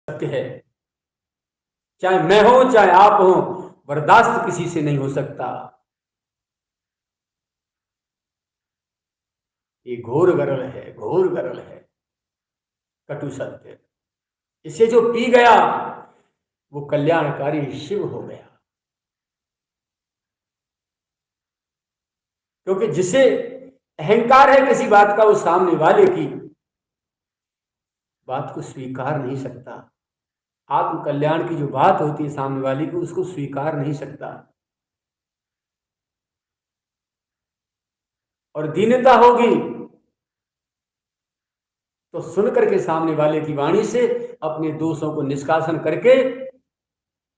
सत्य है, चाहे मैं हो चाहे आप हो, बर्दाश्त किसी से नहीं हो सकता। ये घोर गरल है, घोर गरल है, कटु सत्य। इसे जो पी गया वो कल्याणकारी शिव हो गया। क्योंकि जिसे अहंकार है किसी बात का, वो सामने वाले की बात को स्वीकार नहीं सकता। आत्म कल्याण की जो बात होती है सामने वाले की, उसको स्वीकार नहीं सकता। और दीनता होगी तो सुन करके सामने वाले की वाणी से अपने दोषों को निष्कासन करके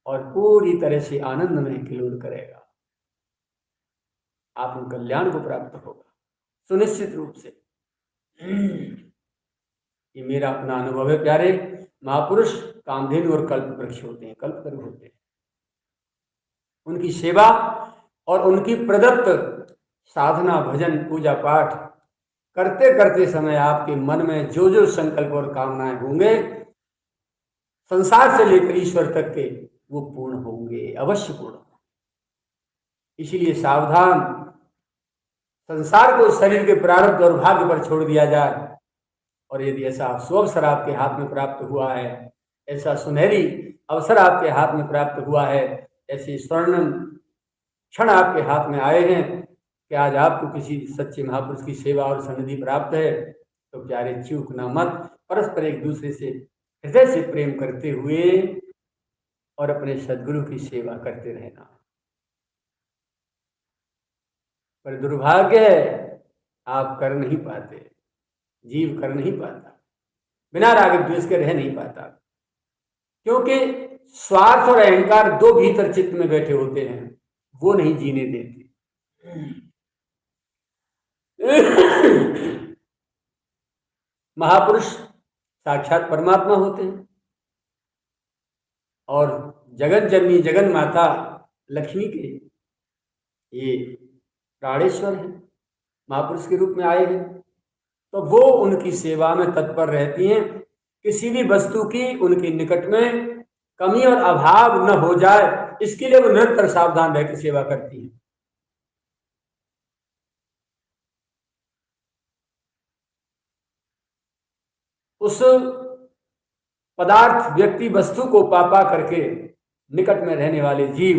और पूरी तरह से आनंद में किलोल करेगा, आत्म कल्याण को प्राप्त होगा सुनिश्चित रूप से। ये मेरा अपना अनुभव है प्यारे। महापुरुष कामधेनु और कल्प वृक्ष होते हैं, कल्पतरु होते हैं। उनकी सेवा और उनकी प्रदत्त साधना, भजन, पूजा पाठ करते करते समय आपके मन में जो जो संकल्प और कामनाएं होंगे संसार से लेकर ईश्वर तक के, वो पूर्ण होंगे, अवश्य पूर्ण होंगे। इसीलिए सावधान, संसार को शरीर के प्रारब्ध और भाग्य पर छोड़ दिया जाए। और यदि ऐसा सुअवसर आपके हाथ में प्राप्त हुआ है, ऐसा सुनहरी अवसर आपके हाथ में प्राप्त हुआ है, ऐसे स्वर्णिम क्षण आपके हाथ में आए हैं कि आज आपको किसी सच्चे महापुरुष की सेवा और सन्निधि प्राप्त है, तो प्यारे चूकना मत। परस्पर एक दूसरे से हृदय से प्रेम करते हुए और अपने सद्गुरु की सेवा करते रहना। पर दुर्भाग्य है आप कर नहीं पाते, जीव कर नहीं पाता, बिना राग द्वेष के रह नहीं पाता। क्योंकि स्वार्थ और अहंकार दो भीतर चित्त में बैठे होते हैं, वो नहीं जीने देते। महापुरुष साक्षात परमात्मा होते हैं और जगत जननी जगन माता लक्ष्मी के ये प्राणेश्वर हैं, महापुरुष के रूप में आए हैं। तो वो उनकी सेवा में तत्पर रहती हैं। किसी भी वस्तु की उनके निकट में कमी और अभाव न हो जाए, इसके लिए वो निरंतर सावधान रहकर सेवा करती हैं। उस पदार्थ, व्यक्ति, वस्तु को पापा करके निकट में रहने वाले जीव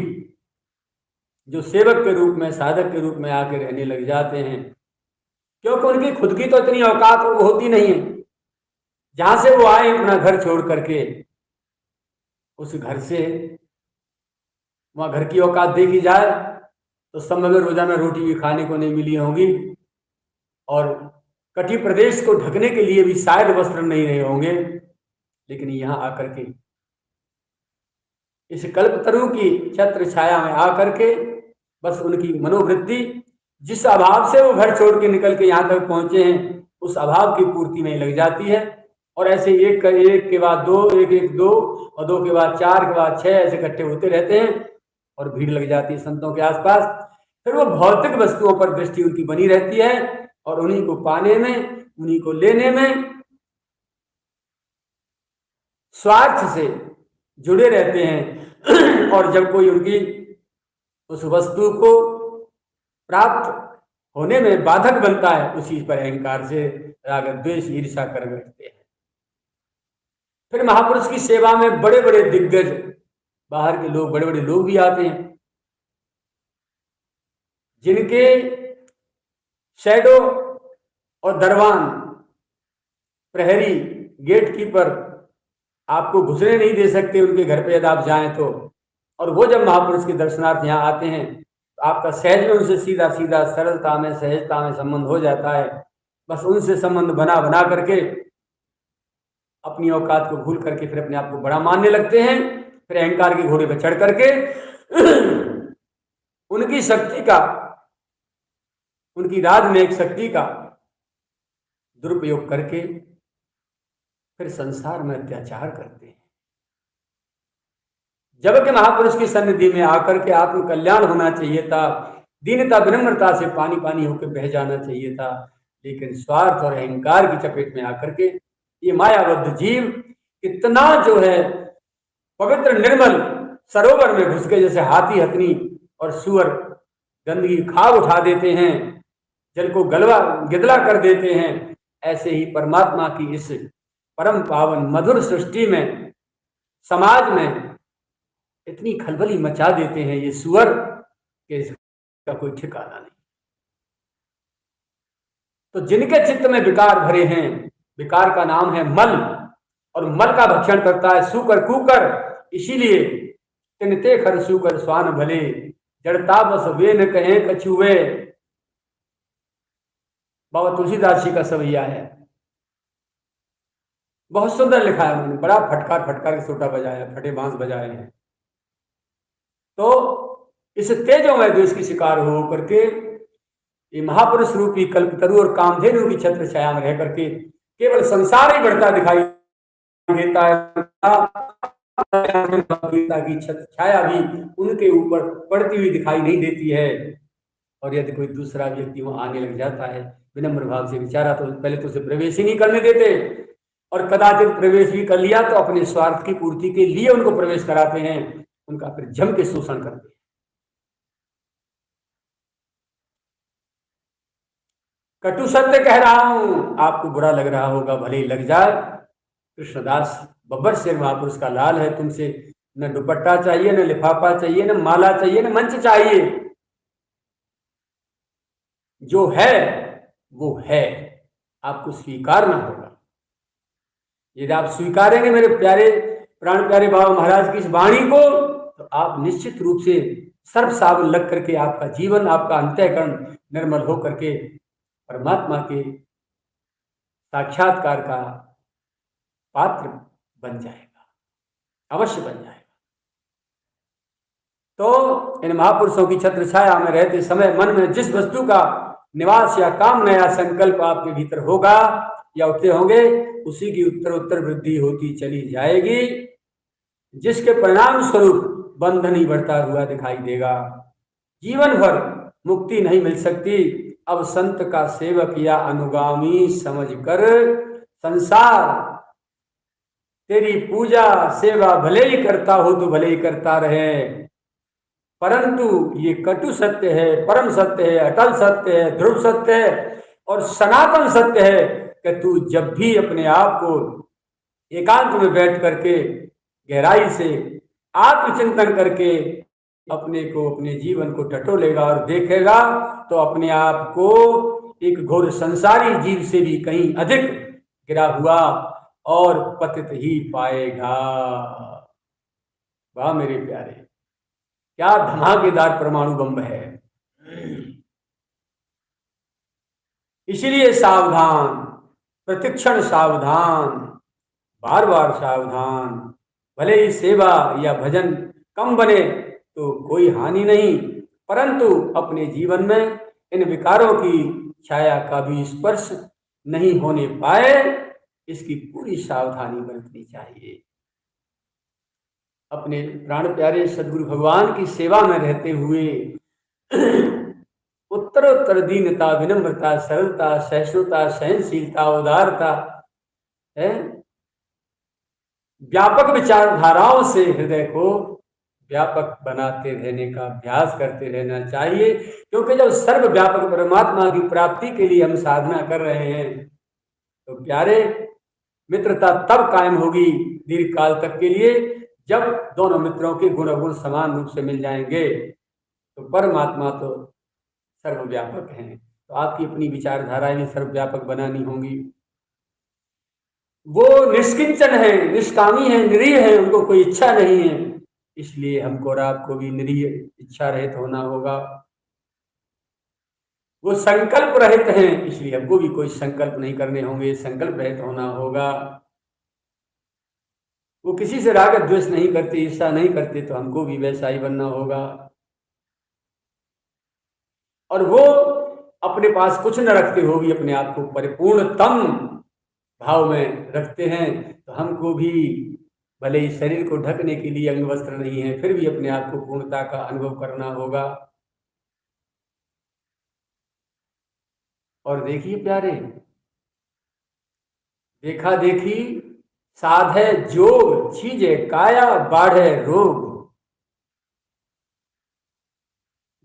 जो सेवक के रूप में, साधक के रूप में आके रहने लग जाते हैं, क्योंकि उनकी खुद की तो इतनी औकात होती नहीं है। जहां से वो आए अपना घर छोड़ करके, उस घर से वहां घर की औकात देखी जाए तो समय में रोजाना रोटी भी खाने को नहीं मिली होगी और कटी प्रदेश को ढकने के लिए भी शायद वस्त्र नहीं रहे होंगे। लेकिन यहां आकर के इस कल्पतरु की छत्र छाया में आकर के बस उनकी मनोवृत्ति, जिस अभाव से वो घर छोड़ के निकल के यहाँ तक पहुंचे हैं, उस अभाव की पूर्ति में लग जाती है। और ऐसे एक के बाद दो, एक दो, और दो के बाद चार, के बाद 6 ऐसे इकट्ठे होते रहते हैं और भीड़ लग जाती है संतों के आसपास। फिर वो भौतिक वस्तुओं पर दृष्टि उनकी बनी रहती है और उन्हीं को पाने में, उन्हीं को लेने में स्वार्थ से जुड़े रहते हैं। और जब कोई उनकी उस वस्तु को प्राप्त होने में बाधक बनता है, उसी पर अहंकार से राग द्वेष ईर्ष्या कर बैठते हैं। फिर महापुरुष की सेवा में बड़े बड़े दिग्गज, बाहर के लोग, बड़े बड़े लोग भी आते हैं, जिनके शैडो और दरवान, प्रहरी, गेट कीपर आपको घुसने नहीं दे सकते उनके घर पे यदि आप जाएं तो। और वो जब महापुरुष के दर्शनार्थ यहाँ आते हैं तो आपका सहज में उनसे सीधा सीधा सरलता में, सहजता में संबंध हो जाता है। बस उनसे संबंध बना करके अपनी औकात को भूल करके फिर अपने आप को बड़ा मानने लगते हैं। फिर अहंकार के घोड़े पर चढ़ करके उनकी शक्ति का, उनकी राजनयिक शक्ति का दुरुपयोग करके फिर संसार में अत्याचार करते हैं। जबकि महापुरुष की सन्निधि में आकर के आत्म कल्याण होना चाहिए था, दीनता विनम्रता से पानी पानी होकर बह जाना चाहिए था। लेकिन स्वार्थ और अहंकार की चपेट में आकर के ये मायाबद्ध जीव इतना जो है पवित्र निर्मल सरोवर में घुस के जैसे हाथी हथनी और सुअर गंदगी खाब उठा देते हैं, जल को गलवा गिदला कर देते हैं, ऐसे ही परमात्मा की इस परम पावन मधुर सृष्टि में, समाज में इतनी खलबली मचा देते हैं ये सुअर कि इसका कोई ठिकाना नहीं। तो जिनके चित्त में विकार भरे हैं, विकार का नाम है मल, और मल का भक्षण करता है सूकर कूकर, इसीलिए तिनते खर सूकर स्वान भले, जड़ता बस वे न कहें कछुए। बाबा तुलसीदास जी का सवैया है, बहुत सुंदर लिखा है उन्होंने, बड़ा फटकार फटकार के सोटा बजाया, फटे बांस बजाए हैं। तो इस तेजोमय देश की शिकार हो करके ये महापुरुष रूपी कल्पतरु और कामधेनु की छत्र छाया में रह करके केवल संसार ही बढ़ता दिखाई देता है, की छत्र छाया भी उनके ऊपर पड़ती हुई दिखाई नहीं देती है। और यदि कोई दूसरा व्यक्ति वहां आने लग जाता है विनम्र भाव से विचारा, तो पहले तो उसे प्रवेश ही नहीं करने देते, और कदाचित प्रवेश भी कर लिया तो अपने स्वार्थ की पूर्ति के लिए उनको प्रवेश कराते हैं, उनका फिर जम के शोषण करते हैं। कटु सत्य कह रहा हूं, आपको बुरा लग रहा होगा, भले ही लग जाए। कृष्णदास बब्बर शेर महापुरुष का लाल है, तुमसे न दुपट्टा चाहिए, न लिफाफा चाहिए, न माला चाहिए, न मंच चाहिए, जो है वो है, आपको स्वीकारना होगा। यदि आप स्वीकारेंगे मेरे प्यारे प्राण प्यारे बाबा महाराज की इस वाणी को, तो आप निश्चित रूप से सर्व सावन लग करके आपका जीवन, आपका अंतःकरण निर्मल हो करके परमात्मा के साक्षात्कार का पात्र बन जाएगा, अवश्य बन जाएगा। तो इन महापुरुषों की छत्र छाया में रहते समय मन में जिस वस्तु का निवास या कामना या संकल्प आपके भीतर होगा या उठते होंगे, उसी की उत्तर उत्तर वृद्धि होती चली जाएगी, जिसके परिणाम स्वरूप बंधन ही बढ़ता हुआ दिखाई देगा। जीवन भर मुक्ति नहीं मिल सकती। अब संत का सेवक या अनुगामी समझकर संसार तेरी पूजा सेवा भले ही करता हो तो भले ही करता रहे, परंतु ये कटु सत्य है, परम सत्य है, अटल सत्य है, ध्रुव सत्य है और सनातन सत्य है कि तू जब भी अपने आप को एकांत में बैठ करके गहराई से आत्मचिंतन करके अपने को, अपने जीवन को टटोलेगा और देखेगा, तो अपने आप को एक घोर संसारी जीव से भी कहीं अधिक गिरा हुआ और पतित ही पाएगा। वाह मेरे प्यारे, क्या धमाकेदार परमाणु बम है। इसलिए सावधान, प्रतिक्षण सावधान, बार बार सावधान। भले ही सेवा या भजन कम बने तो कोई हानि नहीं, परंतु अपने जीवन में इन विकारों की छाया का भी स्पर्श नहीं होने पाए, इसकी पूरी सावधानी बरतनी चाहिए। अपने प्राण प्यारे सदगुरु भगवान की सेवा में रहते हुए उत्तरोत्तर दीनता, विनम्रता, सरलता, सहिष्णुता, सहनशीलता, उदारता है, व्यापक विचारधाराओं से हृदय को व्यापक बनाते रहने का अभ्यास करते रहना चाहिए। क्योंकि जब सर्वव्यापक परमात्मा की प्राप्ति के लिए हम साधना कर रहे हैं, तो प्यारे मित्रता तब कायम होगी दीर्घ काल तक के लिए, जब दोनों मित्रों के गुण अवगुण समान रूप से मिल जाएंगे। तो परमात्मा तो सर्वव्यापक हैं, तो आपकी अपनी विचारधाराएं भी सर्वव्यापक बनानी होंगी। वो निष्किंचन है, निष्कामी है, निरीह है, उनको कोई इच्छा नहीं है, इसलिए हमको और आपको भी निरीह इच्छा रहित होना होगा। वो संकल्प रहित हैं, इसलिए हमको भी कोई संकल्प नहीं करने होंगे, संकल्प रहित होना होगा। वो किसी से राग द्वेष नहीं करते, ईर्षा नहीं करते, तो हमको भी वैसा ही बनना होगा। और वो अपने पास कुछ न रखते हुए भी अपने आप को परिपूर्णतम भाव में रखते हैं, तो हमको भी भले ही शरीर को ढकने के लिए अंग वस्त्र नहीं है, फिर भी अपने आप को पूर्णता का अनुभव करना होगा। और देखिए प्यारे, देखा देखी साधे जोग छीजे काया बाढ़े रोग।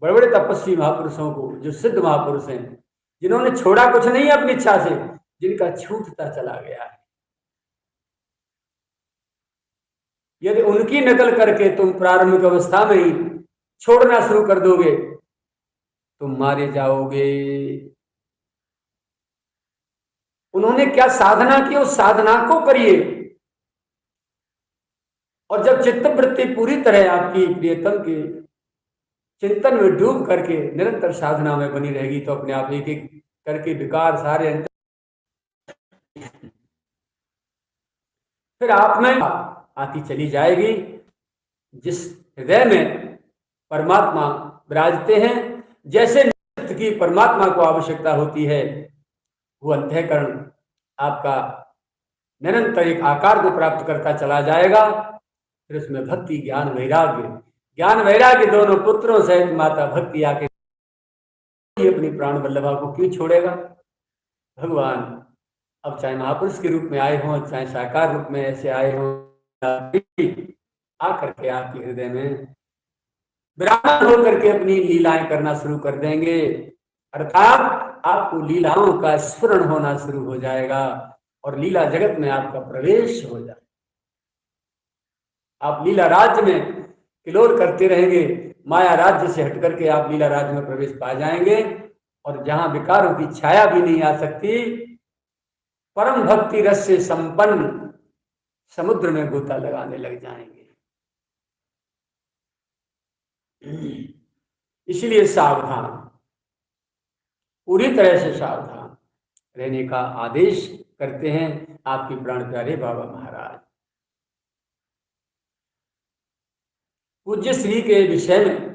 बड़े बड़े तपस्वी महापुरुषों को, जो सिद्ध महापुरुष हैं, जिन्होंने छोड़ा कुछ नहीं अपनी इच्छा से, जिनका छूटता चला गया है, यदि उनकी नकल करके तुम प्रारंभिक अवस्था में ही छोड़ना शुरू कर दोगे, तुम मारे जाओगे। उन्होंने क्या साधना की, उस साधना को करिए। और जब चित्तवृत्ति पूरी तरह आपकी प्रियतम के चिंतन में डूब करके निरंतर साधना में बनी रहेगी, तो अपने आप एक एक करके विकार सारे फिर आप में आती चली जाएगी। जिस हृदय में परमात्मा विराजते हैं, जैसे नित्य की परमात्मा को आवश्यकता होती है, वो अंतःकरण आपका निरंतर एक आकार को प्राप्त करता चला जाएगा। फिर उसमें भक्ति, ज्ञान, वैराग्य दोनों पुत्रों सहित माता भक्ति आके अपनी प्राण वल्लभा को क्यों छोड़ेगा। भगवान अब चाहे महापुरुष के रूप में आए हों, चाहे साकार रूप में ऐसे आए हों, आकर के आपके हृदय में विराजमान होकर के अपनी लीलाएं करना शुरू कर देंगे। अर्थात आपको लीलाओं का स्फुरण होना शुरू हो जाएगा और लीला जगत में आपका प्रवेश हो जाएगा। आप लीला राज्य में किलोल करते रहेंगे, माया राज्य से हट करके आप लीला राज्य में प्रवेश पा जाएंगे। और जहां विकारों की छाया भी नहीं आ सकती, परम भक्ति रस से संपन्न समुद्र में गोता लगाने लग जाएंगे। इसलिए सावधान, पूरी तरह से सावधान रहने का आदेश करते हैं आपके प्राण प्यारे बाबा महाराज। पूज्य श्री के विषय में